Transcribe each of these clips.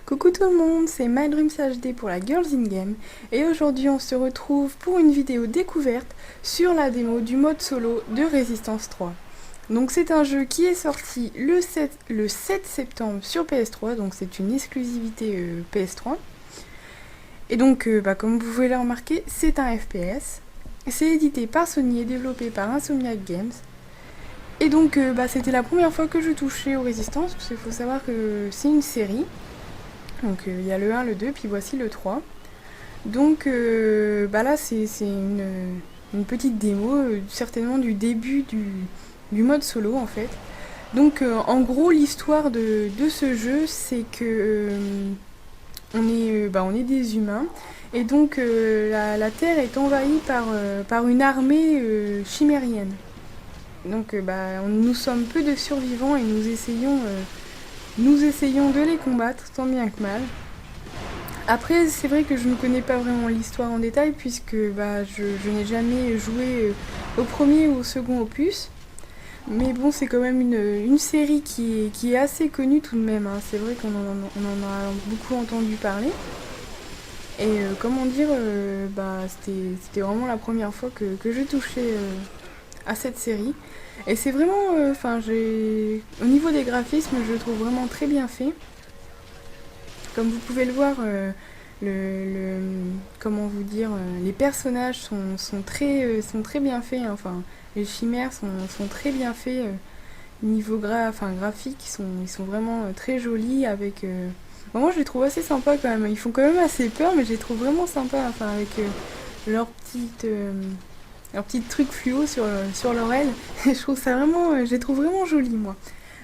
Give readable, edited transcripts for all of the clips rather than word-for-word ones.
Coucou tout le monde, c'est MyDreamsHD pour la Girls in Game et aujourd'hui on se retrouve pour une vidéo découverte sur la démo du mode solo de Resistance 3. Donc c'est un jeu qui est sorti le 7 septembre sur PS3, donc c'est une exclusivité PS3. Et donc comme vous pouvez le remarquer, c'est un FPS. C'est édité par Sony et développé par Insomniac Games. Et donc c'était la première fois que je touchais aux Résistances, parce qu'il faut savoir que c'est une série. Donc il y a le 1, le 2, puis voici le 3. Donc là c'est une petite démo, certainement du début du mode solo en fait. Donc en gros l'histoire de ce jeu c'est que on est des humains et donc la Terre est envahie par une armée chimérienne. Donc nous sommes peu de survivants et nous essayons de les combattre tant bien que mal. Après, c'est vrai que je ne connais pas vraiment l'histoire en détail puisque je n'ai jamais joué au premier ou au second opus. Mais bon, c'est quand même une série qui est assez connue tout de même, hein. C'est vrai qu'on en a beaucoup entendu parler. Et c'était vraiment la première fois que je touchais à cette série. Et c'est vraiment, au niveau des graphismes, je le trouve vraiment très bien fait. Comme vous pouvez le voir, les personnages sont très bien faits, hein. Enfin, les chimères sont très bien faits. Niveau graphique, ils sont vraiment très jolis avec... Moi, je les trouve assez sympas quand même. Ils font quand même assez peur, mais je les trouve vraiment sympas. Enfin, avec leurs petites trucs fluo sur l'oreille. Je les trouve vraiment jolis, moi.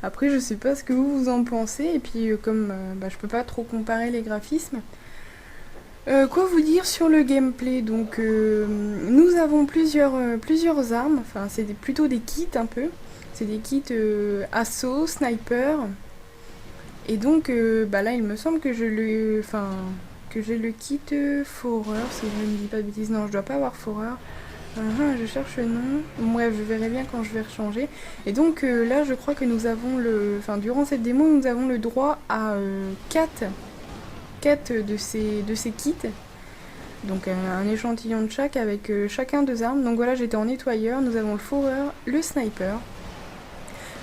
Après, je sais pas ce que vous en pensez. Et puis, je peux pas trop comparer les graphismes. Quoi vous dire sur le gameplay? Donc, nous avons plusieurs armes. Enfin, plutôt des kits un peu. C'est des kits assaut, sniper. Et donc, là, il me semble que j'ai le kit Forer, si je ne dis pas de bêtises. Non, je dois pas avoir Forer. Je cherche le nom. Bref, je verrai bien quand je vais rechanger. Et donc là, je crois que nous avons durant cette démo, nous avons le droit à 4 de ces kits. Donc un échantillon de chaque avec chacun 2 armes. Donc voilà, j'étais en nettoyeur. Nous avons le Forer, le sniper.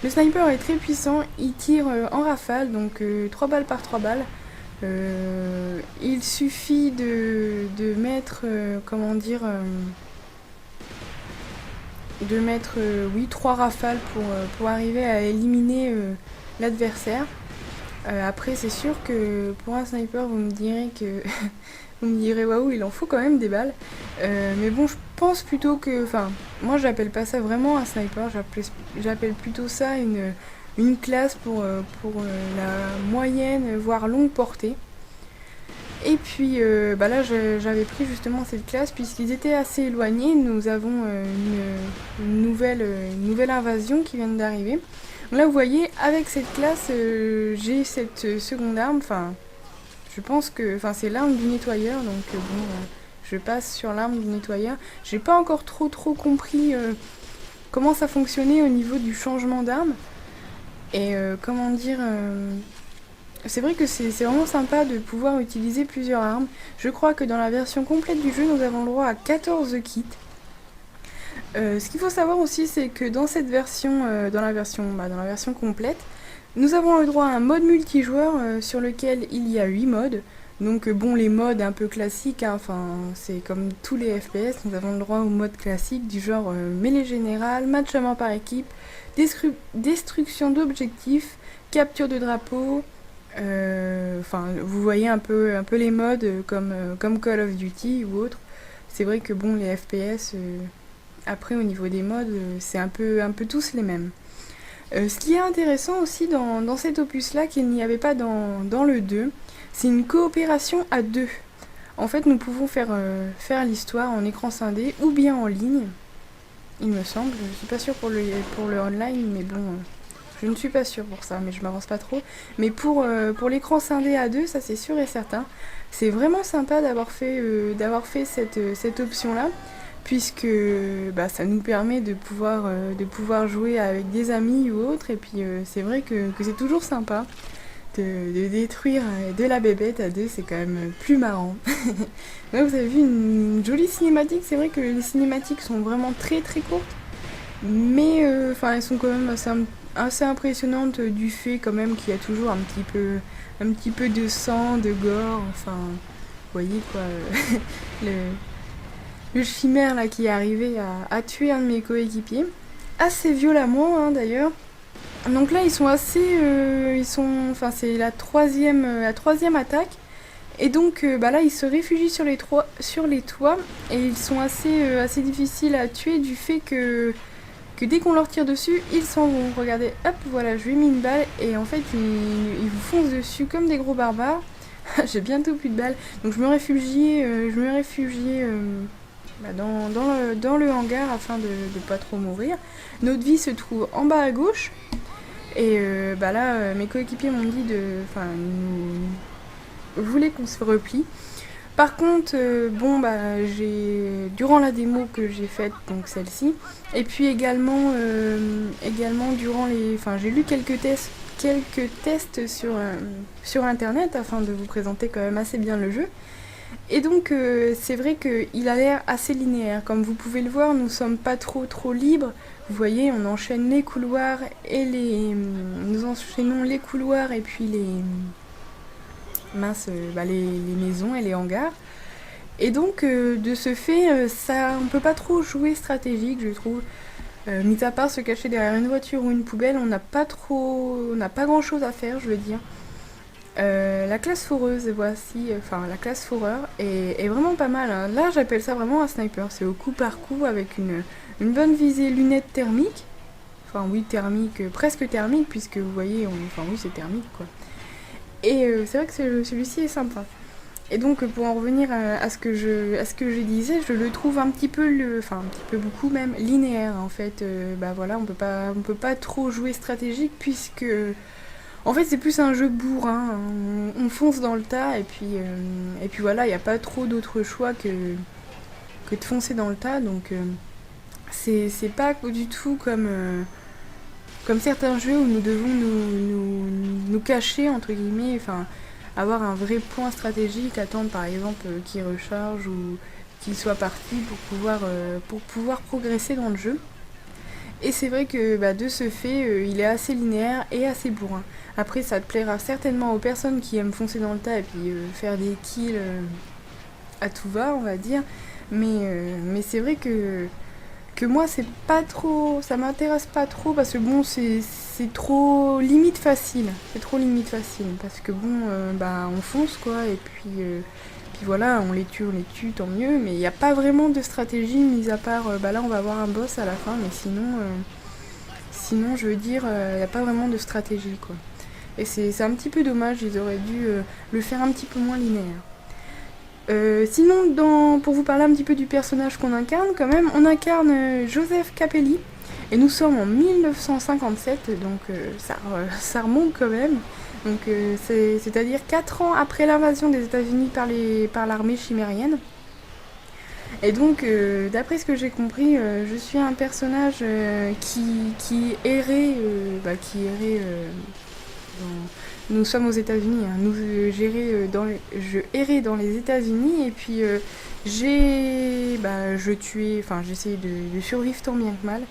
Le sniper est très puissant. Il tire en rafale, donc 3 balles par 3 balles. Il suffit de mettre, oui, 3 rafales pour arriver à éliminer l'adversaire. Après, c'est sûr que pour un sniper, vous me direz waouh, il en faut quand même des balles. Mais bon, je pense plutôt que... Enfin, moi, j'appelle pas ça vraiment un sniper, j'appelle plutôt ça une classe pour la moyenne, voire longue portée. Et puis là j'avais pris justement cette classe puisqu'ils étaient assez éloignés. Nous avons une nouvelle invasion qui vient d'arriver. Là vous voyez, avec cette classe j'ai cette seconde arme. Enfin, je pense que c'est l'arme du nettoyeur. Donc je passe sur l'arme du nettoyeur. J'ai pas encore trop compris comment ça fonctionnait au niveau du changement d'arme. Et c'est vrai que c'est vraiment sympa de pouvoir utiliser plusieurs armes. Je crois que dans la version complète du jeu, nous avons le droit à 14 kits. Ce qu'il faut savoir aussi, c'est que dans cette version, dans la version complète, nous avons le droit à un mode multijoueur sur lequel il y a 8 modes. Donc les modes un peu classiques, hein, c'est comme tous les FPS, nous avons le droit au mode classique du genre mêlée générale, match à mort par équipe, destruction d'objectifs, capture de drapeau. Vous voyez un peu les modes comme Call of Duty ou autre. C'est vrai que les FPS, après au niveau des modes, c'est un peu tous les mêmes. Ce qui est intéressant aussi dans cet opus-là, qu'il n'y avait pas dans le 2, c'est une coopération à 2. En fait, nous pouvons faire l'histoire en écran scindé ou bien en ligne, il me semble. Je suis pas sûre pour le online, mais bon... Je ne suis pas sûre pour ça, mais je m'avance pas trop. Mais pour l'écran scindé à 2, ça c'est sûr et certain. C'est vraiment sympa d'avoir fait cette option-là, puisque ça nous permet de pouvoir jouer avec des amis ou autres. Et puis c'est vrai que c'est toujours sympa. de détruire de la bébête à deux, c'est quand même plus marrant. Là, vous avez vu une jolie cinématique. C'est vrai que les cinématiques sont vraiment très très courtes, mais elles sont quand même assez impressionnantes du fait quand même qu'il y a toujours un petit peu de sang, de gore. Enfin, vous voyez quoi, le chimère là qui est arrivé à tuer un de mes coéquipiers, assez violemment hein, d'ailleurs. Donc là ils sont assez, c'est la troisième attaque. Et donc là ils se réfugient sur les toits et ils sont assez difficiles à tuer du fait que dès qu'on leur tire dessus, ils s'en vont. Regardez, hop, voilà, je lui ai mis une balle et en fait ils vous foncent dessus comme des gros barbares. J'ai bientôt plus de balles, donc je me réfugiais dans le hangar afin de ne pas trop mourir. Notre vie se trouve en bas à gauche. Et mes coéquipiers m'ont dit ils voulaient qu'on se replie. Par contre, durant la démo que j'ai faite, donc celle-ci, et puis également durant j'ai lu quelques tests sur internet afin de vous présenter quand même assez bien le jeu. Et donc c'est vrai qu'il a l'air assez linéaire. Comme vous pouvez le voir, nous sommes pas trop libres. Vous voyez, on enchaîne les couloirs nous enchaînons les couloirs et puis les maisons et les hangars. Et donc de ce fait, on peut pas trop jouer stratégique, je trouve. Mis à part se cacher derrière une voiture ou une poubelle, on n'a pas grand chose à faire, je veux dire. La classe foreuse, la classe foreur est vraiment pas mal. Hein. Là, j'appelle ça vraiment un sniper. C'est au coup par coup avec une bonne visée lunettes thermiques. Enfin, oui, thermique, presque thermique, puisque vous voyez, oui, c'est thermique, quoi. Et c'est vrai que celui-ci est sympa. Et donc, pour en revenir à ce que je disais, je le trouve un petit peu, beaucoup même, linéaire, en fait. On peut pas trop jouer stratégique, puisque... En fait, c'est plus un jeu bourrin, hein. On fonce dans le tas et puis voilà, il n'y a pas trop d'autres choix que de foncer dans le tas. Donc, c'est pas du tout comme certains jeux où nous devons nous cacher, entre guillemets, avoir un vrai point stratégique, attendre par exemple qu'il recharge ou qu'il soit parti pour pouvoir progresser dans le jeu. Et c'est vrai que de ce fait, il est assez linéaire et assez bourrin. Après, ça te plaira certainement aux personnes qui aiment foncer dans le tas et puis faire des kills à tout va, on va dire. Mais c'est vrai que moi, c'est pas trop, ça m'intéresse pas trop parce que bon, c'est trop limite facile. C'est trop limite facile parce que bon, on fonce quoi et puis voilà, on les tue, tant mieux. Mais il n'y a pas vraiment de stratégie, mis à part, là on va avoir un boss à la fin, mais sinon je veux dire, il n'y a pas vraiment de stratégie, quoi. Et c'est un petit peu dommage, ils auraient dû le faire un petit peu moins linéaire. Sinon, pour vous parler un petit peu du personnage qu'on incarne, quand même, on incarne Joseph Capelli, et nous sommes en 1957, donc ça remonte quand même. Donc c'est-à-dire 4 ans après l'invasion des États-Unis par l'armée chimérienne. Et donc, d'après ce que j'ai compris, je suis un personnage qui errait, nous sommes aux États-Unis. Hein. Je errais dans les États-Unis et puis j'essayais de survivre tant bien que mal.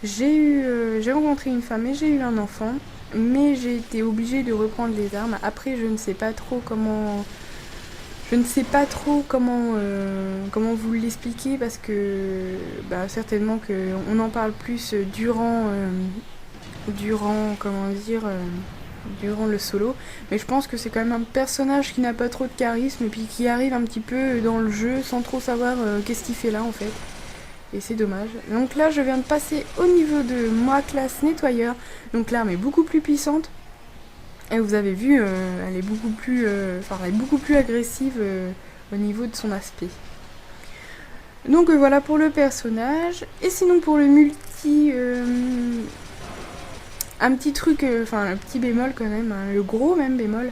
J'ai rencontré une femme et j'ai eu un enfant, mais j'ai été obligée de reprendre les armes. Après, je ne sais pas trop comment vous l'expliquer parce que certainement qu'on en parle plus durant le solo, mais je pense que c'est quand même un personnage qui n'a pas trop de charisme et puis qui arrive un petit peu dans le jeu sans trop savoir qu'est-ce qu'il fait là en fait. Et c'est dommage. Donc là je viens de passer au niveau de ma classe nettoyeur. Donc l'arme est beaucoup plus puissante. Et vous avez vu, elle est beaucoup plus agressive au niveau de son aspect. Donc voilà pour le personnage. Et sinon pour le multi, un petit truc, un petit bémol quand même, hein, le gros même bémol.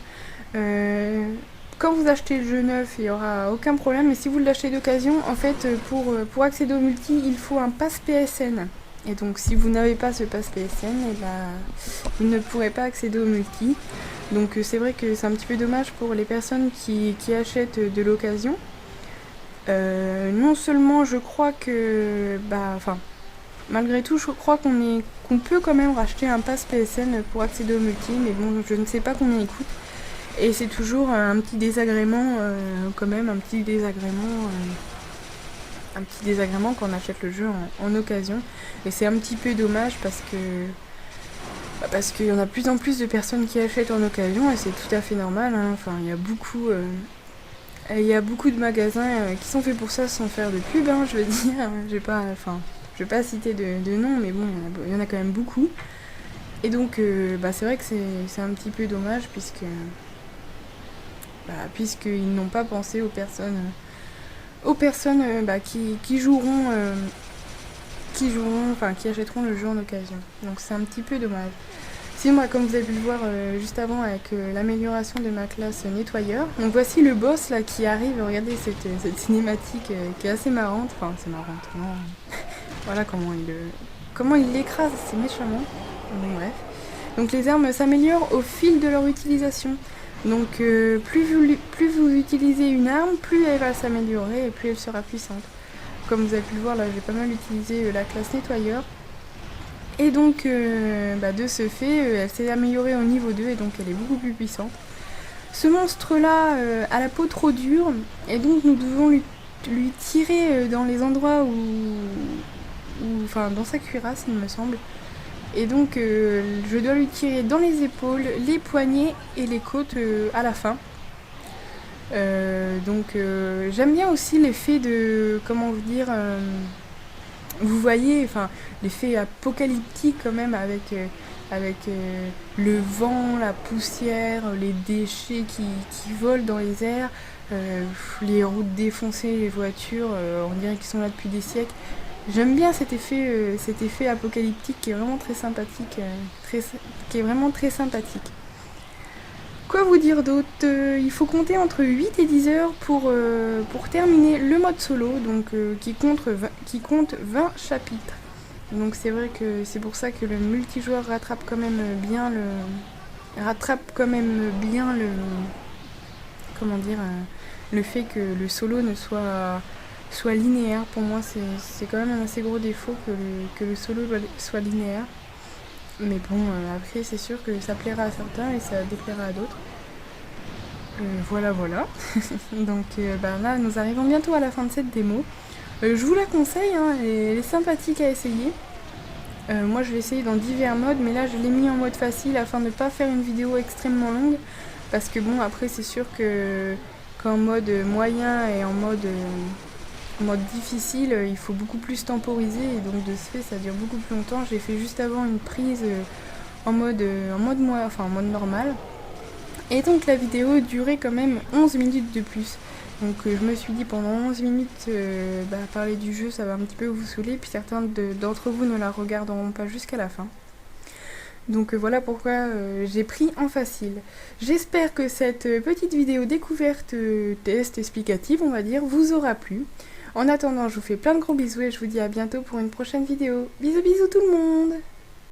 Quand vous achetez le jeu neuf, il n'y aura aucun problème. Mais si vous l'achetez d'occasion, en fait, pour accéder au multi, il faut un pass PSN. Et donc si vous n'avez pas ce pass PSN, vous ne pourrez pas accéder au multi. Donc c'est vrai que c'est un petit peu dommage pour les personnes qui achètent de l'occasion. Non seulement je crois que, malgré tout, je crois qu'on peut quand même racheter un pass PSN pour accéder au multi, mais bon, je ne sais pas combien il coûte. Et c'est toujours un petit désagrément, quand même, un petit désagrément quand on achète le jeu en occasion. Et c'est un petit peu dommage parce qu'il y en a de plus en plus de personnes qui achètent en occasion et c'est tout à fait normal, hein. Enfin, il y a beaucoup de magasins qui sont faits pour ça sans faire de pub, hein, je veux dire. Je vais pas citer de nom, mais bon, il y en a quand même beaucoup. Et donc, c'est vrai que c'est un petit peu dommage puisqu'ils n'ont pas pensé aux personnes qui achèteront le jeu en occasion. Donc c'est un petit peu dommage. Sinon, comme vous avez pu le voir juste avant avec l'amélioration de ma classe nettoyeur. Donc voici le boss là qui arrive. Regardez cette cinématique qui est assez marrante. Enfin, c'est marrante. Non. Voilà comment il l'écrase, c'est méchamment. Bon, bref. Donc les armes s'améliorent au fil de leur utilisation. Donc plus vous utilisez une arme, plus elle va s'améliorer et plus elle sera puissante. Comme vous avez pu le voir, là j'ai pas mal utilisé la classe nettoyeur. Et donc de ce fait, elle s'est améliorée au niveau 2 et donc elle est beaucoup plus puissante. Ce monstre là a la peau trop dure et donc nous devons lui tirer dans les endroits dans sa cuirasse il me semble. Et donc je dois lui tirer dans les épaules, les poignets et les côtes à la fin. J'aime bien aussi l'effet de, comment vous dire, vous voyez, l'effet apocalyptique quand même avec le vent, la poussière, les déchets qui volent dans les airs, les routes défoncées, les voitures, on dirait qu'ils sont là depuis des siècles. J'aime bien cet effet apocalyptique qui est vraiment très sympathique, Quoi vous dire d'autre? Il faut compter entre 8 et 10 heures pour terminer le mode solo, donc qui compte 20 chapitres. Donc c'est vrai que c'est pour ça que le multijoueur rattrape quand même bien le fait que le solo ne soit linéaire. Pour moi c'est quand même un assez gros défaut que le solo soit linéaire. Mais bon, après c'est sûr que ça plaira à certains et ça déplaira à d'autres. Voilà. Donc là nous arrivons bientôt à la fin de cette démo. Je vous la conseille, hein, elle est sympathique à essayer. Moi je vais essayer dans divers modes, mais là je l'ai mis en mode facile afin de ne pas faire une vidéo extrêmement longue. Parce que bon, après c'est sûr qu'en mode moyen et en mode difficile, il faut beaucoup plus temporiser et donc de ce fait ça dure beaucoup plus longtemps. J'ai fait juste avant une prise en mode normal. Et donc la vidéo durait quand même 11 minutes de plus. Donc je me suis dit pendant 11 minutes, parler du jeu ça va un petit peu vous saouler, puis certains d'entre vous ne la regarderont pas jusqu'à la fin. Donc voilà pourquoi j'ai pris en facile. J'espère que cette petite vidéo découverte, test, explicative on va dire, vous aura plu. En attendant, je vous fais plein de gros bisous et je vous dis à bientôt pour une prochaine vidéo. Bisous bisous tout le monde!